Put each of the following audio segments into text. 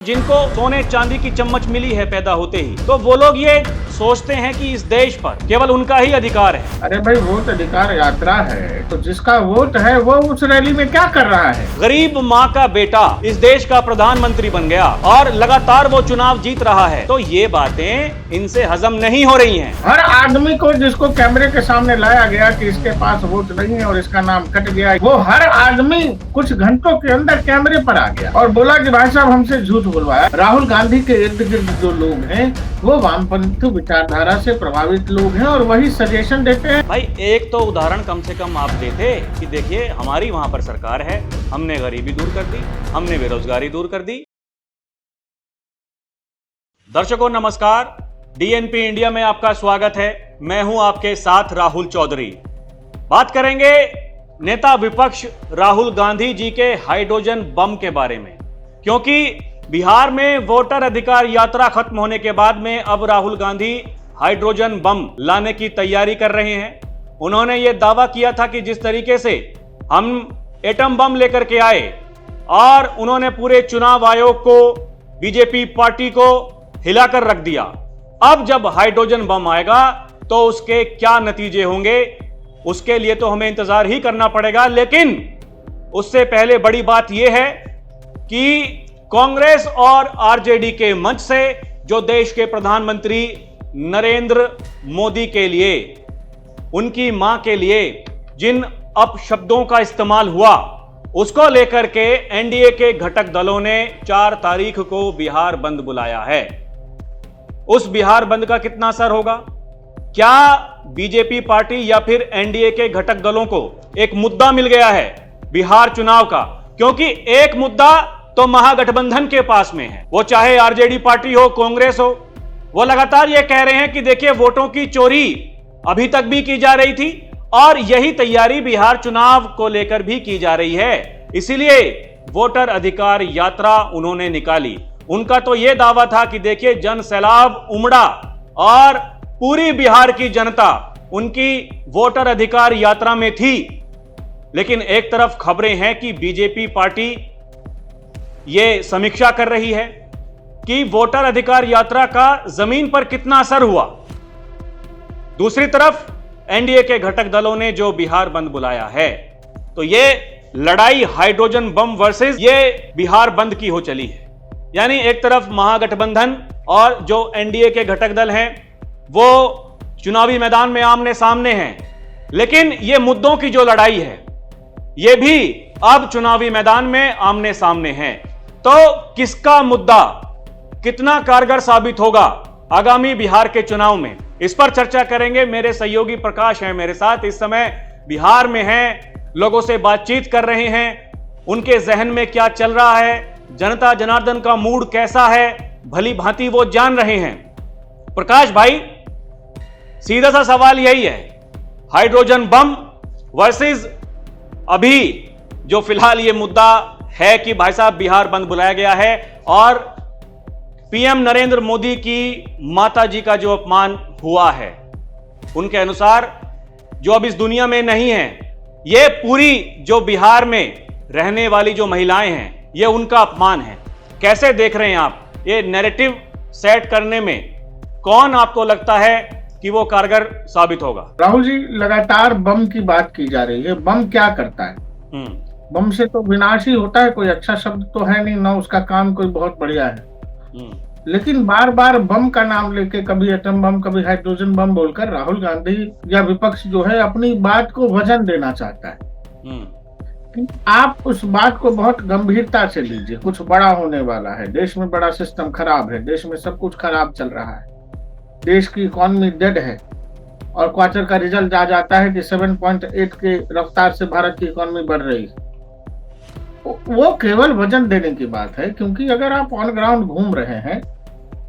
जिनको सोने चांदी की चम्मच मिली है पैदा होते ही, तो वो लोग ये सोचते हैं कि इस देश पर केवल उनका ही अधिकार है। अरे भाई, वोट अधिकार यात्रा है तो जिसका वोट है वो उस रैली में क्या कर रहा है? गरीब माँ का बेटा इस देश का प्रधानमंत्री बन गया और लगातार वो चुनाव जीत रहा है, तो ये बातें इनसे हजम नहीं हो रही हैं। हर आदमी को जिसको कैमरे के सामने लाया गया कि इसके पास वोट नहीं है और इसका नाम कट गया, वो हर आदमी कुछ घंटों के अंदर कैमरे पर आ गया और बोला कि भाई साहब हमसे झूठ बुलवाया। राहुल गांधी के इर्द गिर्द जो लोग हैं वो वामपंथी विचारधारा से प्रभावित लोग हैं और वही सजेशन देते हैं। भाई एक तो उदाहरण कम से कम आप देते कि देखिए हमारी वहां पर सरकार है, हमने गरीबी दूर कर दी, हमने बेरोजगारी दूर कर दी। दर्शकों नमस्कार, डीएनपी इंडिया में आपका स्वागत है। मैं हूं आपके साथ राहुल चौधरी। बात करेंगे नेता विपक्ष राहुल गांधी जी के हाइड्रोजन बम के बारे में, क्योंकि बिहार में वोटर अधिकार यात्रा खत्म होने के बाद में अब राहुल गांधी हाइड्रोजन बम लाने की तैयारी कर रहे हैं। उन्होंने ये दावा किया था कि जिस तरीके से हम एटम बम लेकर के आए और उन्होंने पूरे चुनाव आयोग को, बीजेपी पार्टी को हिलाकर रख दिया, अब जब हाइड्रोजन बम आएगा तो उसके क्या नतीजे होंगे उसके लिए तो हमें इंतजार ही करना पड़ेगा। लेकिन उससे पहले बड़ी बात यह है कि कांग्रेस और आरजेडी के मंच से जो देश के प्रधानमंत्री नरेंद्र मोदी के लिए, उनकी मां के लिए जिन अपशब्दों का इस्तेमाल हुआ, उसको लेकर के एनडीए के घटक दलों ने 4 तारीख को बिहार बंद बुलाया है। उस बिहार बंद का कितना असर होगा? क्या बीजेपी पार्टी या फिर एनडीए के घटक दलों को एक मुद्दा मिल गया है बिहार चुनाव का? क्योंकि एक मुद्दा तो महागठबंधन के पास में है, वो चाहे आरजेडी पार्टी हो, कांग्रेस हो, वो लगातार ये कह रहे हैं कि देखिए वोटों की चोरी अभी तक भी की जा रही थी और यही तैयारी बिहार चुनाव को लेकर भी की जा रही है। इसीलिए वोटर अधिकार यात्रा उन्होंने निकाली। उनका तो यह दावा था कि देखिए जन सैलाब उमड़ा और पूरी बिहार की जनता उनकी वोटर अधिकार यात्रा में थी। लेकिन एक तरफ खबरें हैं कि बीजेपी पार्टी ये समीक्षा कर रही है कि वोटर अधिकार यात्रा का जमीन पर कितना असर हुआ। दूसरी तरफ एनडीए के घटक दलों ने जो बिहार बंद बुलाया है, तो ये लड़ाई हाइड्रोजन बम वर्सेस ये बिहार बंद की हो चली है। यानी एक तरफ महागठबंधन और जो एनडीए के घटक दल हैं वो चुनावी मैदान में आमने सामने हैं, लेकिन ये मुद्दों की जो लड़ाई है ये भी अब चुनावी मैदान में आमने सामने है। तो किसका मुद्दा कितना कारगर साबित होगा आगामी बिहार के चुनाव में, इस पर चर्चा करेंगे। मेरे सहयोगी प्रकाश हैं मेरे साथ, इस समय बिहार में हैं, लोगों से बातचीत कर रहे हैं, उनके जहन में क्या चल रहा है, जनता जनार्दन का मूड कैसा है, भली भांति वो जान रहे हैं। प्रकाश भाई, सीधा सा सवाल यही है, हाइड्रोजन बम वर्सेस अभी जो फिलहाल ये मुद्दा है कि भाई साहब बिहार बंद बुलाया गया है और पीएम नरेंद्र मोदी की माता जी का जो अपमान हुआ है, उनके अनुसार जो अब इस दुनिया में नहीं है, ये पूरी जो बिहार में रहने वाली जो महिलाएं हैं, ये उनका अपमान है। कैसे देख रहे हैं आप ये नैरेटिव सेट करने में? कौन आपको लगता है कि वो कारगर साबित होगा? राहुल जी, लगातार बम की बात की जा रही है। बम क्या करता है? बम से तो विनाश ही होता है, कोई अच्छा शब्द तो है नहीं, ना उसका काम कोई बहुत बढ़िया है। लेकिन बार बार बम का नाम लेके, कभी एटम बम कभी हाइड्रोजन बम बोलकर राहुल गांधी या विपक्ष जो है अपनी बात को वजन देना चाहता है कि आप उस बात को बहुत गंभीरता से लीजिए, कुछ बड़ा होने वाला है, देश में बड़ा सिस्टम खराब है, देश में सब कुछ खराब चल रहा है, देश की इकोनॉमी डेड है और क्वार्टर का रिजल्ट आ जाता है कि 7.8 के रफ्तार से भारत की इकोनॉमी बढ़ रही है। वो केवल वजन देने की बात है, क्योंकि अगर आप ऑन ग्राउंड घूम रहे हैं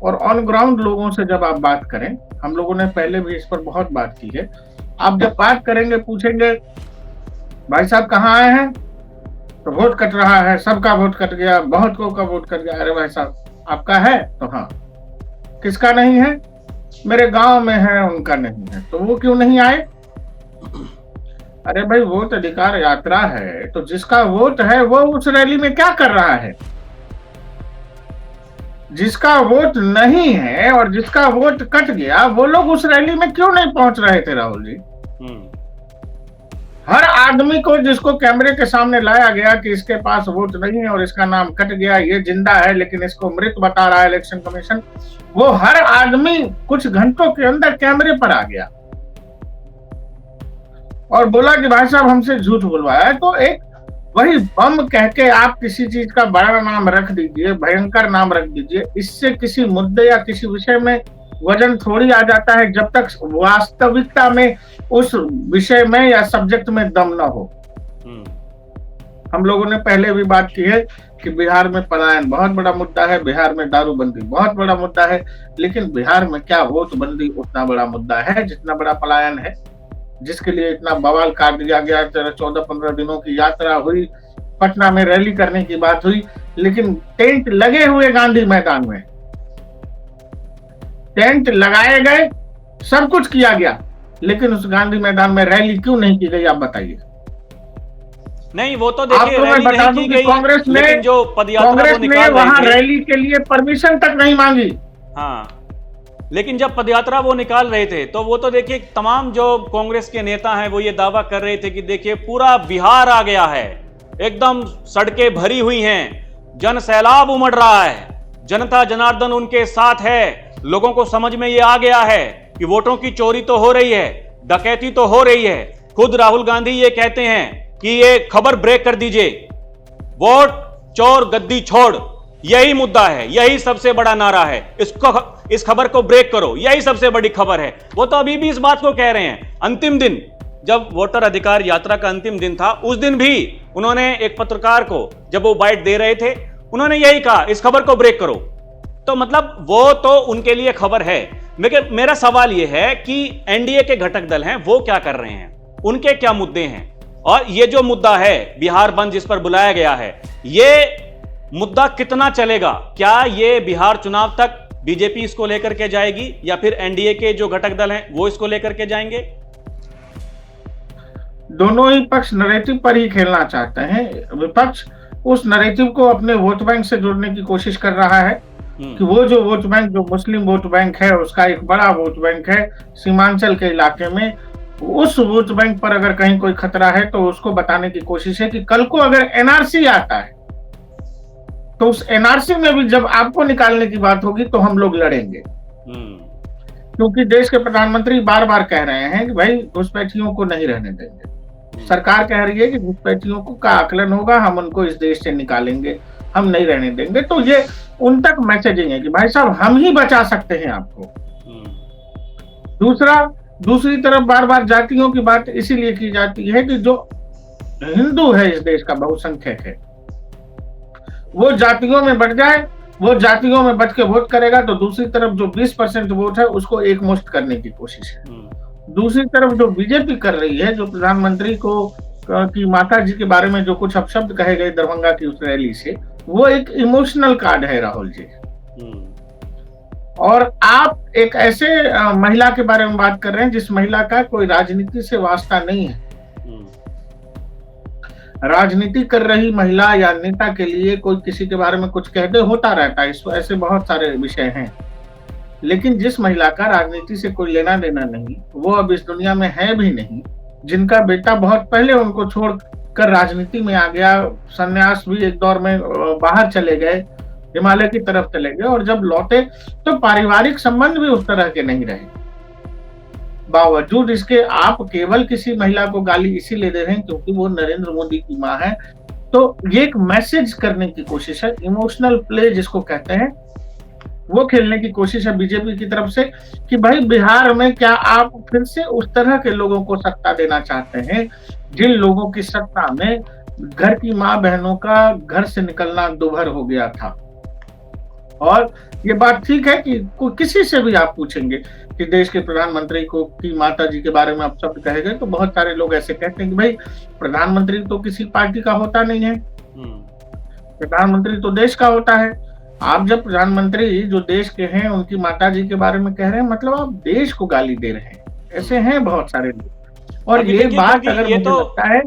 और ऑन ग्राउंड लोगों से जब आप बात करें, हम लोगों ने पहले भी इस पर बहुत बात की है, आप जब बात करेंगे, पूछेंगे भाई साहब कहाँ आए हैं, तो वोट कट रहा है, सबका वोट कट गया, बहुत को का वोट कट गया। अरे भाई साहब आपका है तो हाँ, किसका नहीं है? मेरे गांव में है, उनका नहीं है, तो वो क्यों नहीं आए? अरे भाई, वोट अधिकार यात्रा है तो जिसका वोट है वो उस रैली में क्या कर रहा है? जिसका वोट नहीं है और जिसका वोट कट गया, वो लोग उस रैली में क्यों नहीं पहुंच रहे थे राहुल जी? हर आदमी को जिसको कैमरे के सामने लाया गया कि इसके पास वोट नहीं है और इसका नाम कट गया, ये जिंदा है लेकिन इसको मृत बता रहा है इलेक्शन कमीशन, वो हर आदमी कुछ घंटों के अंदर कैमरे पर आ गया और बोला कि भाई साहब हमसे झूठ बुलवाया है। तो एक वही बम कह के आप किसी चीज का बड़ा नाम रख दीजिए, भयंकर नाम रख दीजिए, इससे किसी मुद्दे या किसी विषय में वजन थोड़ी आ जाता है जब तक वास्तविकता में उस विषय में या सब्जेक्ट में दम ना हो। हम लोगों ने पहले भी बात की है कि बिहार में पलायन बहुत बड़ा मुद्दा है, बिहार में दारूबंदी बहुत बड़ा मुद्दा है, लेकिन बिहार में क्या वोटबंदी उतना बड़ा मुद्दा है जितना बड़ा पलायन है, जिसके लिए इतना बवाल काट दिया गया। 14-15 दिनों की यात्रा हुई, पटना में रैली करने की बात हुई, लेकिन टेंट लगे हुए गांधी मैदान में, टेंट लगाए गए, सब कुछ किया गया, लेकिन उस गांधी मैदान में रैली क्यों नहीं की गई, आप बताइए। नहीं, वो तो देखिए आपको मैं बता दूं कि कांग्रेस ने वहां रैली के लिए परमिशन तक नहीं मांगी। हाँ, लेकिन जब पदयात्रा वो निकाल रहे थे तो वो तो देखिए तमाम जो कांग्रेस के नेता हैं वो ये दावा कर रहे थे कि देखिए पूरा बिहार आ गया है, एकदम सड़कें भरी हुई हैं, जन सैलाब उमड़ रहा है, जनता जनार्दन उनके साथ है, लोगों को समझ में ये आ गया है कि वोटों की चोरी तो हो रही है, डकैती तो हो रही है। खुद राहुल गांधी ये कहते हैं कि ये खबर ब्रेक कर दीजिए, वोट चोर गद्दी छोड़, यही मुद्दा है, यही सबसे बड़ा नारा है, इस खबर को ब्रेक करो, यही सबसे बड़ी खबर है। वो तो अभी भी इस बात को कह रहे हैं। अंतिम दिन जब वोटर अधिकार यात्रा का अंतिम दिन था, उस दिन भी उन्होंने एक पत्रकार को जब वो बाइट दे रहे थे, उन्होंने यही कहा, इस खबर को ब्रेक करो। तो मतलब वो तो उनके लिए खबर है। मेरा सवाल यह है कि एनडीए के घटक दल हैं, वो क्या कर रहे हैं, उनके क्या मुद्दे हैं, और ये जो मुद्दा है बिहार बंद जिस पर बुलाया गया है, ये मुद्दा कितना चलेगा? क्या ये बिहार चुनाव तक बीजेपी इसको लेकर के जाएगी या फिर एनडीए के जो घटक दल हैं वो इसको लेकर के जाएंगे? दोनों ही पक्ष नैरेटिव पर ही खेलना चाहते हैं। विपक्ष उस नैरेटिव को अपने वोट बैंक से जोड़ने की कोशिश कर रहा है कि वो जो वोट बैंक, जो मुस्लिम वोट बैंक है, उसका एक बड़ा वोट बैंक है सीमांचल के इलाके में, उस वोट बैंक पर अगर कहीं कोई खतरा है तो उसको बताने की कोशिश है कि कल को अगर एनआरसी आता है तो उस एनआरसी में भी जब आपको निकालने की बात होगी तो हम लोग लड़ेंगे। क्योंकि देश के प्रधानमंत्री बार बार कह रहे हैं कि भाई घुसपैठियों को नहीं रहने देंगे। सरकार कह रही है कि घुसपैठियों को का आकलन होगा, हम उनको इस देश से निकालेंगे, हम नहीं रहने देंगे। तो ये उन तक मैसेजिंग है कि भाई साहब हम ही बचा सकते हैं आपको। दूसरी तरफ बार बार जातियों की बात इसीलिए की जाती है कि जो हिंदू है इस देश का बहुसंख्यक है, वो जातियों में बढ़ जाए, वो जातियों में बच के वोट करेगा, तो दूसरी तरफ जो 20% वोट है उसको एक मुश्त करने की कोशिश है। दूसरी तरफ जो बीजेपी कर रही है, जो प्रधानमंत्री को की माता जी के बारे में जो कुछ अपशब्द कहे गए दरभंगा की उस रैली से, वो एक इमोशनल कार्ड है राहुल जी। और आप एक ऐसे महिला के बारे में बात कर रहे हैं जिस महिला का कोई राजनीति से वास्ता नहीं है। राजनीति कर रही महिला या नेता के लिए कोई किसी के बारे में कुछ कह दे, होता रहता है, ऐसे बहुत सारे विषय हैं। लेकिन जिस महिला का राजनीति से कोई लेना देना नहीं, वो अब इस दुनिया में है भी नहीं, जिनका बेटा बहुत पहले उनको छोड़कर राजनीति में आ गया, सन्यास भी एक दौर में बाहर चले गए, हिमालय की तरफ चले गए, और जब लौटे तो पारिवारिक संबंध भी उस तरह के नहीं रहे। बावजूद इसके आप केवल किसी महिला को गाली इसीलिए दे रहे हैं क्योंकि वो नरेंद्र मोदी की माँ है। तो ये एक मैसेज करने की कोशिश है, इमोशनल प्ले जिसको कहते हैं, वो खेलने की कोशिश है बीजेपी की तरफ से कि भाई बिहार में क्या आप फिर से उस तरह के लोगों को सत्ता देना चाहते हैं जिन लोगों की सत्ता में घर की माँ बहनों का घर से निकलना दुभर हो गया था। और ये बात ठीक है कि किसी से भी आप पूछेंगे कि देश के प्रधानमंत्री को की माता जी के बारे में आप शब्द कहे गए, तो बहुत सारे लोग ऐसे कहते हैं कि भाई प्रधानमंत्री तो किसी पार्टी का होता नहीं है, प्रधानमंत्री तो देश का होता है। आप जब प्रधानमंत्री जो देश के हैं उनकी माता जी के बारे में कह रहे हैं, मतलब आप देश को गाली दे रहे हैं। ऐसे हैं बहुत सारे लोग। और ये बात अगर मुझे लगता है,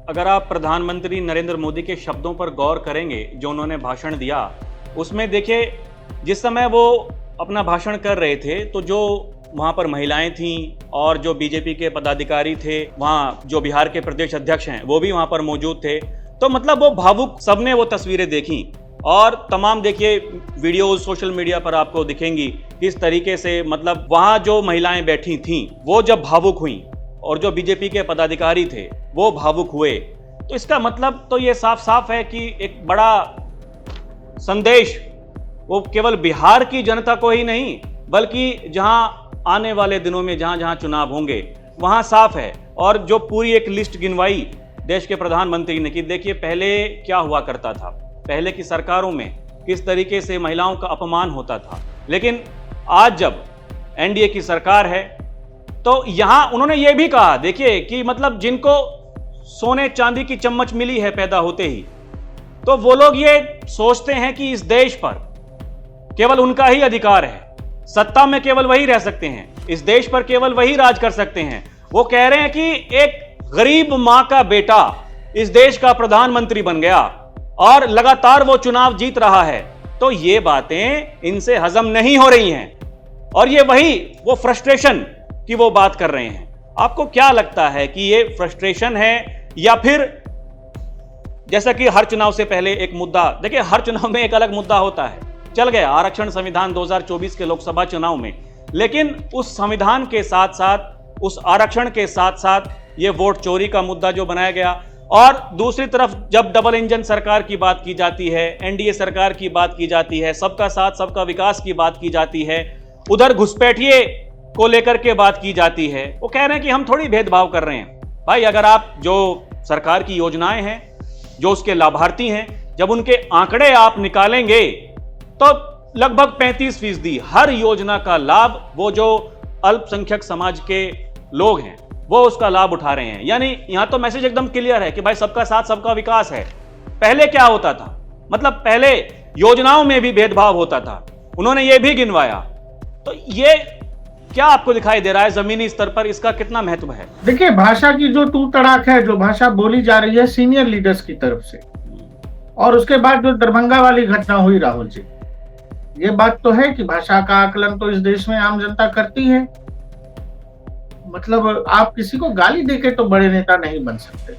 अगर आप प्रधानमंत्री नरेंद्र मोदी के शब्दों पर गौर करेंगे जो उन्होंने भाषण दिया, उसमें देखिए जिस समय वो अपना भाषण कर रहे थे तो जो वहाँ पर महिलाएं थीं और जो बीजेपी के पदाधिकारी थे, वहाँ जो बिहार के प्रदेश अध्यक्ष हैं वो भी वहाँ पर मौजूद थे। तो मतलब वो भावुक, सबने वो तस्वीरें देखी और तमाम देखिए वीडियोस सोशल मीडिया पर आपको दिखेंगी किस तरीके से मतलब वहाँ जो महिलाएं बैठी थीं वो जब भावुक हुई और जो बीजेपी के पदाधिकारी थे वो भावुक हुए, तो इसका मतलब तो ये साफ साफ है कि एक बड़ा संदेश वो केवल बिहार की जनता को ही नहीं बल्कि जहां आने वाले दिनों में जहां जहां चुनाव होंगे वहां साफ है। और जो पूरी एक लिस्ट गिनवाई देश के प्रधानमंत्री ने कि देखिए पहले क्या हुआ करता था, पहले की सरकारों में किस तरीके से महिलाओं का अपमान होता था, लेकिन आज जब एनडीए की सरकार है तो यहां उन्होंने ये भी कहा देखिए कि मतलब जिनको सोने चांदी की चम्मच मिली है पैदा होते ही, तो वो लोग ये सोचते हैं कि इस देश पर केवल उनका ही अधिकार है, सत्ता में केवल वही रह सकते हैं, इस देश पर केवल वही राज कर सकते हैं। वो कह रहे हैं कि एक गरीब मां का बेटा इस देश का प्रधानमंत्री बन गया और लगातार वो चुनाव जीत रहा है, तो ये बातें इनसे हजम नहीं हो रही हैं और ये वही वो फ्रस्ट्रेशन की वो बात कर रहे हैं। आपको क्या लगता है कि ये फ्रस्ट्रेशन है या फिर जैसा कि हर चुनाव से पहले एक मुद्दा, देखिए हर चुनाव में एक अलग मुद्दा होता है, चल गया आरक्षण संविधान 2024 के लोकसभा चुनाव में, लेकिन उस संविधान के साथ साथ उस आरक्षण के साथ साथ ये वोट चोरी का मुद्दा जो बनाया गया, और दूसरी तरफ जब डबल इंजन सरकार की बात की जाती है, एनडीए सरकार की बात की जाती है, सबका साथ सबका विकास की बात की जाती है, उधर घुसपैठिए को लेकर के बात की जाती है, वो कह रहे हैं कि हम थोड़ी भेदभाव कर रहे हैं। भाई अगर आप जो सरकार की योजनाएं हैं, जो उसके लाभार्थी हैं, जब उनके आंकड़े आप निकालेंगे तो लगभग 35% हर योजना का लाभ वो जो अल्पसंख्यक समाज के लोग हैं वो उसका लाभ उठा रहे हैं। यानी यहां तो मैसेज एकदम क्लियर है कि भाई सबका साथ सबका विकास है। पहले क्या होता था, मतलब पहले योजनाओं में भी भेदभाव होता था, उन्होंने ये भी गिनवाया। तो ये क्या आपको दिखाई दे रहा है जमीनी स्तर पर, इसका कितना महत्व है? देखिए भाषा की जो तू तड़ाक है, जो भाषा बोली जा रही है सीनियर लीडर्स की तरफ से, और उसके बाद जो दरभंगा वाली घटना हुई राहुल जी, ये बात तो है कि भाषा का आकलन तो इस देश में आम जनता करती है। मतलब आप किसी को गाली देके तो बड़े नेता नहीं बन सकते।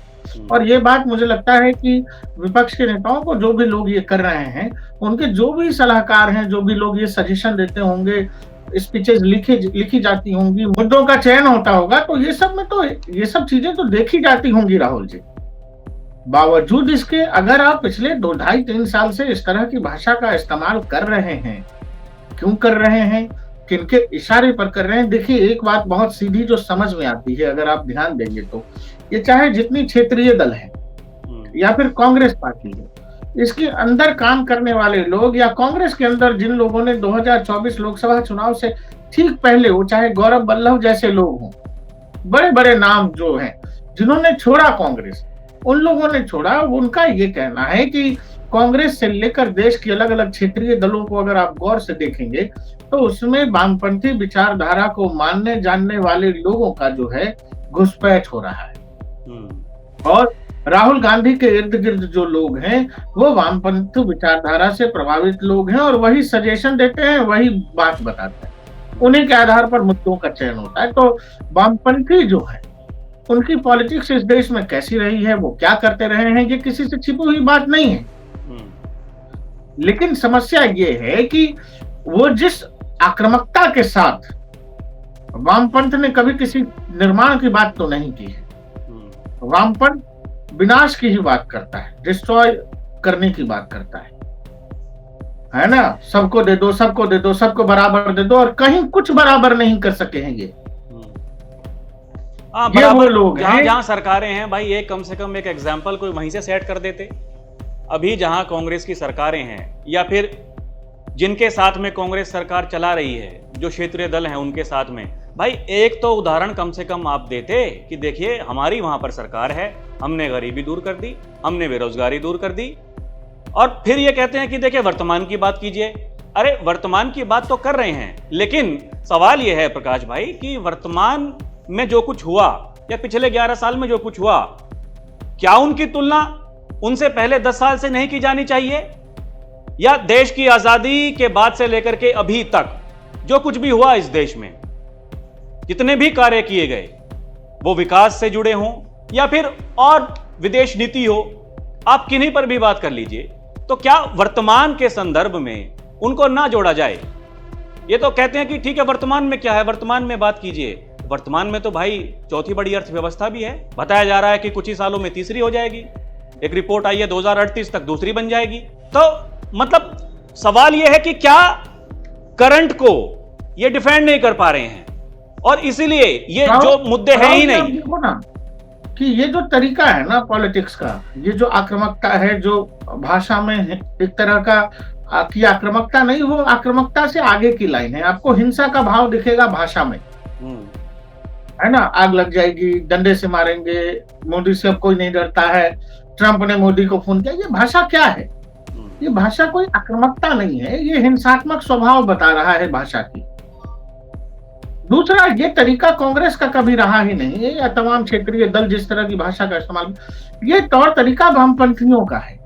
और ये बात मुझे लगता है कि विपक्ष के नेताओं को जो भी लोग ये कर रहे हैं, उनके जो भी सलाहकार हैं, जो भी लोग ये सजेशन देते होंगे, स्पीचेस लिखी जाती होंगी, मुद्दों का चयन होता होगा, तो ये सब में तो ये सब चीजें तो देखी जाती होंगी राहुल जी। बावजूद इसके अगर आप पिछले 2, 2.5, 3 साल से इस तरह की भाषा का इस्तेमाल कर रहे हैं, क्यों कर रहे हैं, किनके इशारे पर कर रहे हैं? देखिए एक बात बहुत सीधी जो समझ में आती है अगर आप ध्यान देंगे तो, ये चाहे जितनी क्षेत्रीय दल है या फिर कांग्रेस पार्टी है, इसके अंदर काम करने वाले लोग या कांग्रेस के अंदर जिन लोगों ने 2024 लोकसभा चुनाव से ठीक पहले, वो चाहे गौरव वल्लभ जैसे लोग हों, बड़े बड़े नाम जो हैं जिन्होंने छोड़ा कांग्रेस, उन लोगों ने छोड़ा। उनका ये कहना है कि कांग्रेस से लेकर देश की अलग अलग क्षेत्रीय दलों को अगर आप गौर से देखेंगे तो उसमें वामपंथी विचारधारा को मानने जानने वाले लोगों का जो है घुसपैठ हो रहा है। और राहुल गांधी के इर्द गिर्द जो लोग हैं वो वामपंथी विचारधारा से प्रभावित लोग हैं और वही सजेशन देते हैं, वही बात बताते हैं, उन्हीं के आधार पर मुद्दों का चयन होता है। तो वामपंथी जो है उनकी पॉलिटिक्स इस देश में कैसी रही है, वो क्या करते रहे हैं, ये किसी से छिपी हुई बात नहीं है। लेकिन समस्या ये है कि वो जिस आक्रामकता के साथ वामपंथ ने कभी किसी निर्माण की बात तो नहीं की है, वामपंथ विनाश की ही बात करता है, डिस्ट्रॉय करने की बात करता है ना? सबको दे दो, सबको दे दो, सबको बराबर दे दो, और कहीं कुछ बराबर नहीं कर सके हैं ये वो लोग हैं। जहां सरकारें हैं भाई, ये कम से कम एक एग्जाम्पल कोई वहीं से सेट कर देते। अभी जहां कांग्रेस की सरकारें हैं या फिर जिनके साथ में कांग्रेस सरकार चला रही है, जो क्षेत्रीय दल हैं उनके साथ में, भाई एक तो उदाहरण कम से कम आप देते कि देखिए हमारी वहां पर सरकार है, हमने गरीबी दूर कर दी, हमने बेरोजगारी दूर कर दी, और फिर ये कहते हैं कि देखिए वर्तमान की बात कीजिए। अरे वर्तमान की बात तो कर रहे हैं, लेकिन सवाल यह है प्रकाश भाई कि वर्तमान में जो कुछ हुआ या पिछले 11 साल में जो कुछ हुआ, क्या उनकी तुलना उनसे पहले 10 साल से नहीं की जानी चाहिए? या देश की आजादी के बाद से लेकर के अभी तक जो कुछ भी हुआ इस देश में, जितने भी कार्य किए गए, वो विकास से जुड़े हों या फिर और विदेश नीति हो, आप किन्हीं पर भी बात कर लीजिए, तो क्या वर्तमान के संदर्भ में उनको ना जोड़ा जाए? ये तो कहते हैं कि ठीक है, वर्तमान में क्या है, वर्तमान में बात कीजिए। वर्तमान में तो भाई चौथी बड़ी अर्थव्यवस्था भी है, बताया जा रहा है कि कुछ ही सालों में तीसरी हो जाएगी। एक रिपोर्ट आई है 2038 तक दूसरी बन जाएगी। तो मतलब सवाल यह है कि क्या करंट को ये डिफेंड नहीं कर पा रहे हैं, और इसीलिए ये जो मुद्दे हैं ही नहीं। देखो ना कि ये जो तरीका है ना पॉलिटिक्स का, ये जो आक्रामकता है, जो भाषा में एक तरह का की आक्रामकता नहीं, वो आक्रामकता से आगे की लाइन है। आपको हिंसा का भाव दिखेगा भाषा में, है ना, आग लग जाएगी, डंडे से मारेंगे, मोदी से अब कोई नहीं डरता है, ट्रंप ने मोदी को फोन किया। ये भाषा क्या है? ये भाषा कोई आक्रामकता नहीं है, ये हिंसात्मक स्वभाव बता रहा है भाषा की। दूसरा, ये तरीका कांग्रेस का कभी रहा ही नहीं है, या तमाम क्षेत्रीय दल जिस तरह की भाषा का इस्तेमाल, ये तौर तरीका वामपंथियों का है।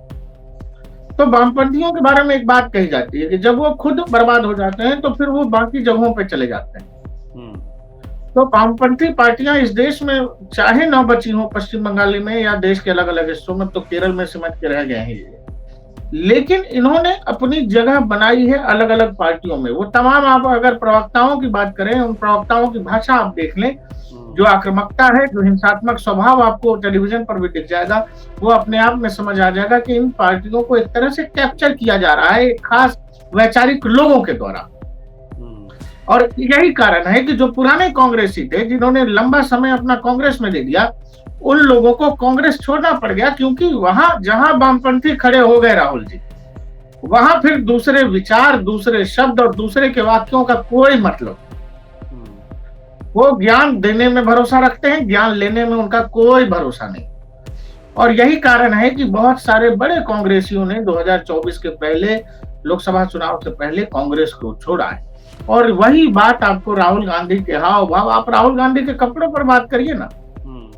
तो वामपंथियों के बारे में एक बात कही जाती है कि जब वो खुद बर्बाद हो जाते हैं तो फिर वो बाकी जगहों पे चले जाते हैं। तो वामपंथी पार्टियां इस देश में चाहे न बची हो, पश्चिम बंगाल में या देश के अलग अलग हिस्सों में, तो केरल में सिमट के रह गए हैं, लेकिन इन्होंने अपनी जगह बनाई है अलग अलग पार्टियों में। वो तमाम, आप अगर प्रवक्ताओं की बात करें, उन प्रवक्ताओं की भाषा आप देख लें, जो आक्रामकता है, जो हिंसात्मक स्वभाव आपको टेलीविजन पर भी दिख जाएगा, वो अपने आप में समझ आ जाएगा कि इन पार्टियों को एक तरह से कैप्चर किया जा रहा है एक खास वैचारिक लोगों के द्वारा। और यही कारण है कि जो पुराने कांग्रेसी थे, जिन्होंने लंबा समय अपना कांग्रेस में दे दिया, उन लोगों को कांग्रेस छोड़ना पड़ गया, क्योंकि वहां जहां वामपंथी खड़े हो गए राहुल जी, वहां फिर दूसरे विचार, दूसरे शब्द और दूसरे के वाक्यों का कोई मतलब। वो ज्ञान देने में भरोसा रखते हैं, ज्ञान लेने में उनका कोई भरोसा नहीं। और यही कारण है कि बहुत सारे बड़े कांग्रेसियों ने 2024 के पहले, लोकसभा चुनाव से पहले कांग्रेस को छोड़ा है। और वही बात आपको राहुल गांधी के हाव भाव, आप राहुल गांधी के कपड़ों पर बात करिए ना।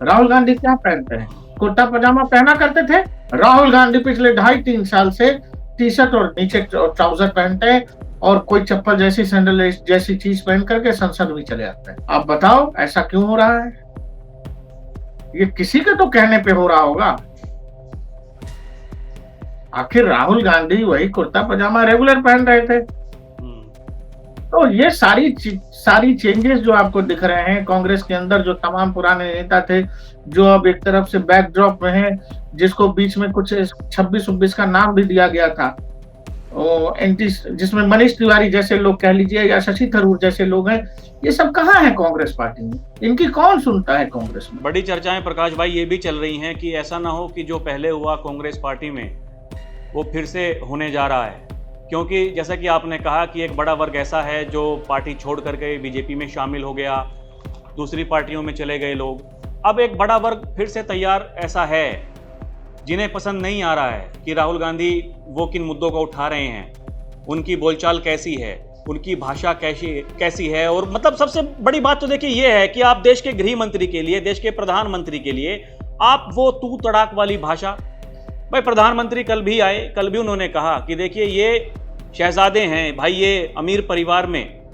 राहुल गांधी क्या पहनते हैं? कुर्ता पजामा पहना करते थे। राहुल गांधी पिछले 2.5-3 साल से टी शर्ट और नीचे ट्राउजर पहनते हैं, और कोई चप्पल जैसी, सैंडल जैसी चीज पहन करके संसद भी चले जाते हैं। आप बताओ ऐसा क्यों हो रहा है? ये किसी के तो कहने पे हो रहा होगा। आखिर राहुल गांधी वही कुर्ता पजामा रेगुलर पहन रहे थे। तो ये सारी चेंजेस जो आपको दिख रहे हैं कांग्रेस के अंदर, जो तमाम पुराने नेता थे, जो अब एक तरफ से बैकड्रॉप में हैं, जिसको बीच में कुछ 26-26 का नाम भी दिया गया था, जिसमें मनीष तिवारी जैसे लोग कह लीजिए, या शशि थरूर जैसे लोग हैं, ये सब कहाँ है कांग्रेस पार्टी में? इनकी कौन सुनता है कांग्रेस में? बड़ी चर्चाएं प्रकाश भाई ये भी चल रही हैं कि ऐसा ना हो कि जो पहले हुआ कांग्रेस पार्टी में वो फिर से होने जा रहा है, क्योंकि जैसा कि आपने कहा कि एक बड़ा वर्ग ऐसा है जो पार्टी छोड़ करके बीजेपी में शामिल हो गया, दूसरी पार्टियों में चले गए लोग। अब एक बड़ा वर्ग फिर से तैयार ऐसा है जिन्हें पसंद नहीं आ रहा है कि राहुल गांधी वो किन मुद्दों को उठा रहे हैं, उनकी बोलचाल कैसी है, उनकी भाषा कैसी है। और मतलब सबसे बड़ी बात तो देखिए ये है कि आप देश के गृह मंत्री के लिए, देश के प्रधानमंत्री के लिए आप वो तू तड़ाक वाली भाषा। भाई प्रधानमंत्री कल भी आए, कल भी उन्होंने कहा कि देखिए ये शहजादे हैं भाई, ये अमीर परिवार में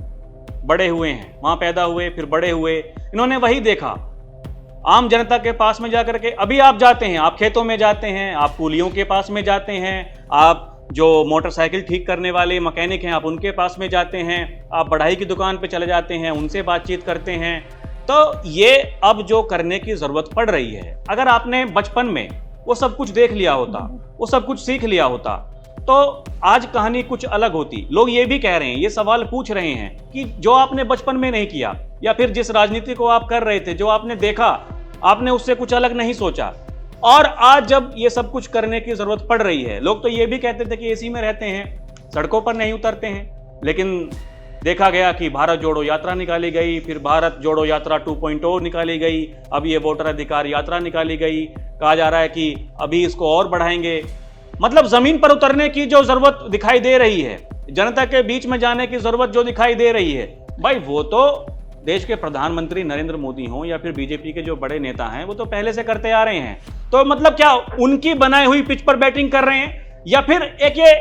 बड़े हुए हैं, वहां पैदा हुए फिर बड़े हुए, इन्होंने वही देखा। आम जनता के पास में जाकर के अभी आप जाते हैं, आप खेतों में जाते हैं, आप कूलियों के पास में जाते हैं, आप जो मोटरसाइकिल ठीक करने वाले मैकेनिक हैं आप उनके पास में जाते हैं, आप बढ़ाई की दुकान पे चले जाते हैं, उनसे बातचीत करते हैं। तो ये अब जो करने की जरूरत पड़ रही है, अगर आपने बचपन में वो सब कुछ देख लिया होता, वो सब कुछ सीख लिया होता, तो आज कहानी कुछ अलग होती। लोग ये भी कह रहे हैं, ये सवाल पूछ रहे हैं कि जो आपने बचपन में नहीं किया, या फिर जिस राजनीति को आप कर रहे थे, जो आपने देखा, आपने उससे कुछ अलग नहीं सोचा, और आज जब ये सब कुछ करने की जरूरत पड़ रही है, लोग तो ये भी कहते थे कि एसी में रहते हैं, सड़कों पर नहीं उतरते हैं, लेकिन देखा गया कि भारत जोड़ो यात्रा निकाली गई, फिर भारत जोड़ो यात्रा 2.0 निकाली गई, अब ये वोटर अधिकार यात्रा निकाली गई, कहा जा रहा है कि अभी इसको और बढ़ाएंगे। मतलब जमीन पर उतरने की जो जरूरत दिखाई दे रही है, जनता के बीच में जाने की जरूरत जो दिखाई दे रही है, भाई वो तो देश के प्रधानमंत्री नरेंद्र मोदी हों या फिर बीजेपी के जो बड़े नेता हैं वो तो पहले से करते आ रहे हैं। तो मतलब क्या उनकी बनाई हुई पिच पर बैटिंग कर रहे हैं, या फिर एक ये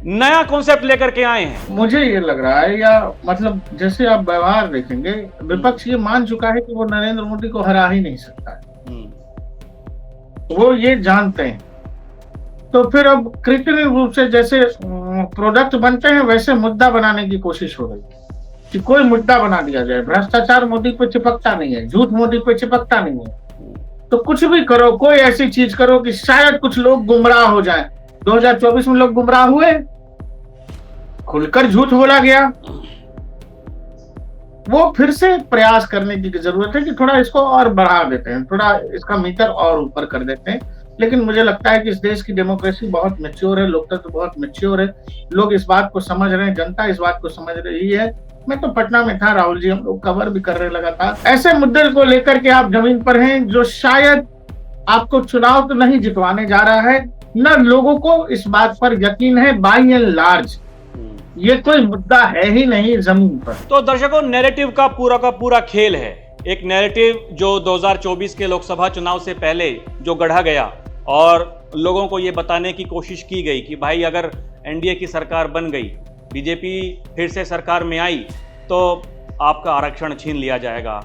नया कॉन्सेप्ट लेकर के आए हैं। मुझे ये लग रहा है, या मतलब जैसे आप व्यवहार देखेंगे, विपक्ष ये मान चुका है कि वो नरेंद्र मोदी को हरा ही नहीं सकता है, वो ये जानते हैं। तो फिर अब कृत्रिम रूप से जैसे प्रोडक्ट बनते हैं वैसे मुद्दा बनाने की कोशिश हो रही है कि कोई मुद्दा बना दिया जाए। भ्रष्टाचार मोदी पे चिपकता नहीं है, झूठ मोदी पे चिपकता नहीं है, तो कुछ भी करो, कोई ऐसी चीज करो कि शायद कुछ लोग गुमराह हो जाएं। 2024 में लोग गुमराह हुए, खुलकर झूठ बोला गया। वो फिर से प्रयास करने की जरूरत है कि थोड़ा इसको और बढ़ा देते हैं, थोड़ा इसका मीटर और ऊपर कर देते हैं। लेकिन मुझे लगता है कि इस देश की डेमोक्रेसी बहुत मैच्योर है, लोकतंत्र बहुत मैच्योर है, लोग इस बात को समझ रहे हैं, जनता इस बात को समझ रही है। मैं तो पटना में था राहुल जी, हम लोग कवर भी कर रहे लगातार। ऐसे मुद्दे को लेकर के आप जमीन पर हैं जो शायद आपको चुनाव तो नहीं जितवाने जा रहा है, न लोगों को इस बात पर यकीन है। बाई एंड लार्ज ये कोई मुद्दा है ही नहीं जमीन पर। तो दर्शकों, नैरेटिव का पूरा खेल है। एक नैरेटिव जो 2024 के लोकसभा चुनाव से पहले जो गढ़ा गया और लोगों को ये बताने की कोशिश की गई कि भाई अगर एनडीए की सरकार बन गई, बीजेपी फिर से सरकार में आई, तो आपका आरक्षण छीन लिया जाएगा,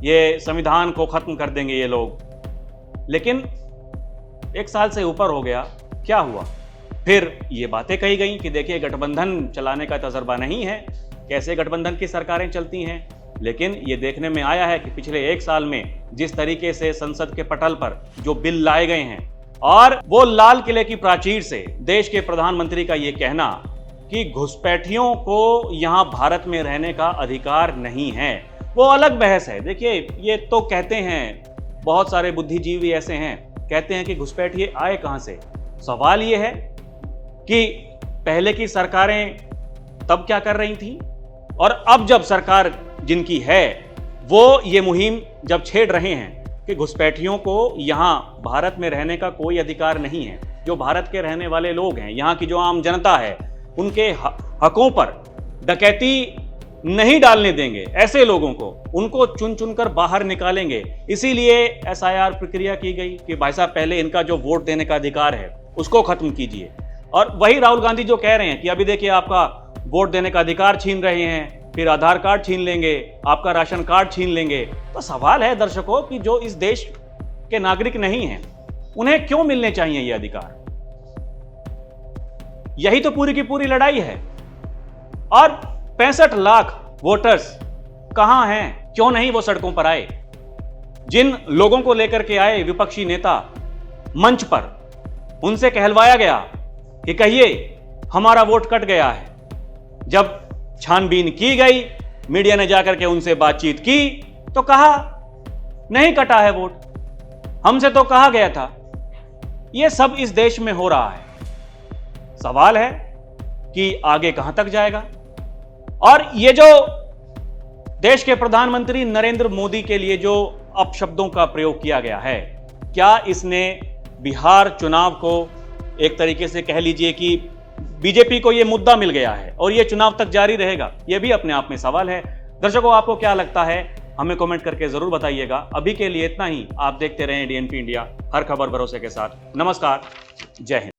ये संविधान को खत्म कर देंगे ये लोग। लेकिन 1 साल से ऊपर हो गया, क्या हुआ? फिर ये बातें कही गई कि देखिए गठबंधन चलाने का तजर्बा नहीं है, कैसे गठबंधन की सरकारें चलती हैं। लेकिन ये देखने में आया है कि पिछले 1 साल में जिस तरीके से संसद के पटल पर जो बिल लाए गए हैं, और वो लाल किले की प्राचीर से देश के प्रधानमंत्री का ये कहना कि घुसपैठियों को यहाँ भारत में रहने का अधिकार नहीं है, वो अलग बहस है। देखिए, ये तो कहते हैं, बहुत सारे बुद्धिजीवी ऐसे हैं, कहते हैं कि घुसपैठिए आए कहाँ से। सवाल ये है कि पहले की सरकारें तब क्या कर रही थी, और अब जब सरकार जिनकी है वो ये मुहिम जब छेड़ रहे हैं कि घुसपैठियों को यहाँ भारत में रहने का कोई अधिकार नहीं है, जो भारत के रहने वाले लोग हैं, यहाँ की जो आम जनता है, उनके हकों पर डकैती नहीं डालने देंगे, ऐसे लोगों को उनको चुन चुनकर बाहर निकालेंगे। इसीलिए एसआईआर प्रक्रिया की गई कि भाई साहब पहले इनका जो वोट देने का अधिकार है उसको खत्म कीजिए। और वही राहुल गांधी जो कह रहे हैं कि अभी देखिए आपका वोट देने का अधिकार छीन रहे हैं, फिर आधार कार्ड छीन लेंगे, आपका राशन कार्ड छीन लेंगे। तो सवाल है दर्शकों कि जो इस देश के नागरिक नहीं हैं, उन्हें क्यों मिलने चाहिए ये अधिकार? यही तो पूरी की पूरी लड़ाई है। और 65 लाख वोटर्स कहां हैं? क्यों नहीं वो सड़कों पर आए? जिन लोगों को लेकर के आए विपक्षी नेता मंच पर, उनसे कहलवाया गया कि कहिए हमारा वोट कट गया है। जब छानबीन की गई, मीडिया ने जाकर के उनसे बातचीत की तो कहा नहीं कटा है वोट, हमसे तो कहा गया था। यह सब इस देश में हो रहा है। सवाल है कि आगे कहां तक जाएगा। और ये जो देश के प्रधानमंत्री नरेंद्र मोदी के लिए जो अपशब्दों का प्रयोग किया गया है, क्या इसने बिहार चुनाव को एक तरीके से कह लीजिए कि बीजेपी को यह मुद्दा मिल गया है और यह चुनाव तक जारी रहेगा? यह भी अपने आप में सवाल है। दर्शकों, आपको क्या लगता है हमें कमेंट करके जरूर बताइएगा। अभी के लिए इतना ही। आप देखते रहें डीएनपी इंडिया, हर खबर भरोसे के साथ। नमस्कार, जय हिंद।